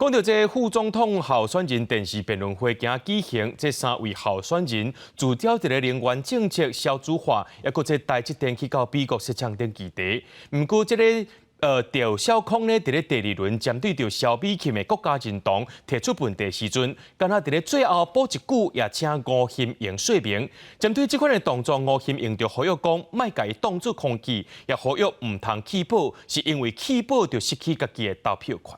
讲到这副总统候选人电视辩论会今举行，这3位候选人聚焦在能源政策小组化，也搁在台积电去到美国设厂等议题。不过这个赵少康呢，伫咧第2轮针对着萧美琴的国家认同提出问题时阵，敢若伫咧最后补一句，也请吴欣盈说明。针对这款的动作，吴欣盈就呼吁讲，莫甲伊当作空气，也呼吁唔通弃保，是因为弃保就失去家己的投票权。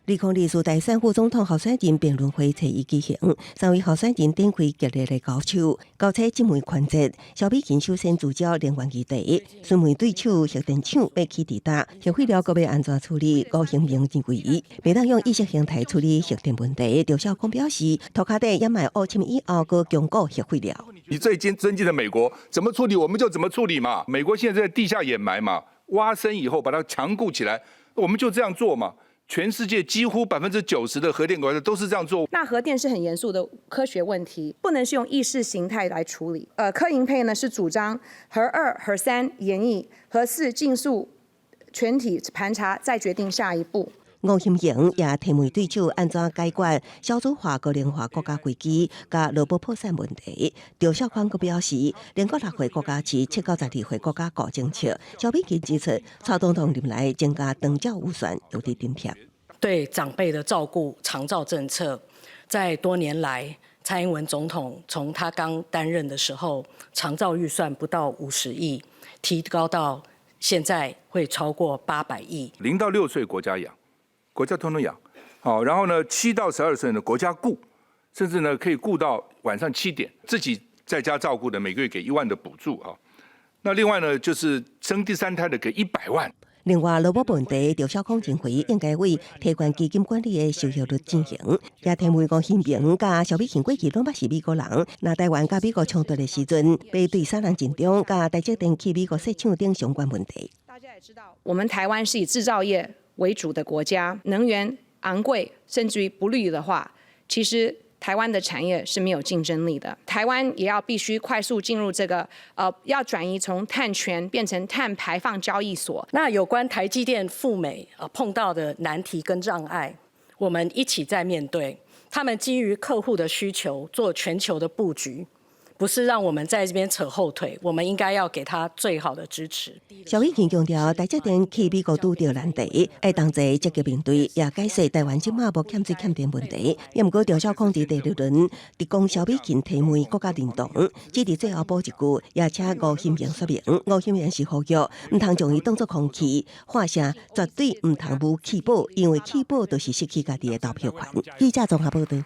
2024第3副总统候选人辩论会初一举行，3位候选人展开激烈的交手，交叉姊妹权责。萧美琴首先聚焦能源议题，询问对手核电厂要起伫搭，核废料该要安怎处理？吴欣盈认为，未当用意识形态处理核电问题。赵少康表示，涂骹底掩埋乌侵以后，搁强固核废料。你最尊敬的美国怎么处理，我们就怎么处理嘛。美国现在在地下掩埋嘛，挖深以后把它强固起来，我们就这样做嘛。全世界几乎90%的核电国家都是这样做。那核电是很严肃的科学问题，不能是用意识形态来处理。柯银配呢是主张核2、核3研议，核4尽速全体盘查，再决定下一步。吴欣盈也提问对手安怎解决小组化高龄化国家危机、甲劳保破产问题。赵少康阁表示，联国6岁国家是7到12岁国家高政策。萧美琴指出，蔡总统任来增加长照预算有伫顶贴。对长辈的照顾长照政策，在多年来，蔡英文总统从他刚担任的时候，长照预算不到50亿，提高到现在会超过800亿。0到6岁国家养。国家通通养，好，然后呢，7到12岁呢国家顾，甚至呢可以顾到晚上7点，自己在家照顾的每个月给1万的补助哈。那另外呢，就是生第3胎的给100万。另外，劳保问题，赵少康认为应该为提悬基金管理的收益率进行，也提问吴欣盈甲萧美琴过去拢捌是美国人，那台湾甲美国冲突的时阵，被对3人尽中甲台积电去美国设厂等相关问题。大家也知道，我们台湾是以制造业为主的国家，能源昂贵甚至于不利的话，其实台湾的产业是没有竞争力的。台湾也要必须快速进入这个要转移从碳权变成碳排放交易所。那有关台积电赴美碰到的难题跟障碍，我们一起在面对。他们基于客户的需求做全球的布局。不是让我们在这边扯后腿，我们应该要给他最好的支持。萧美琴强调，台积电去美国拄到难题，要同齐积极面对，也解释台湾即马无欠水欠电问题。也毋过赵少康伫第6轮直讲萧美琴提问国家认同，只伫最后补一句，也请吴欣盈说明。吴欣盈是呼吁，毋通将伊当作空气，喊声绝对毋通无弃保，因为弃保就是失去家己的投票权。记者综合报道。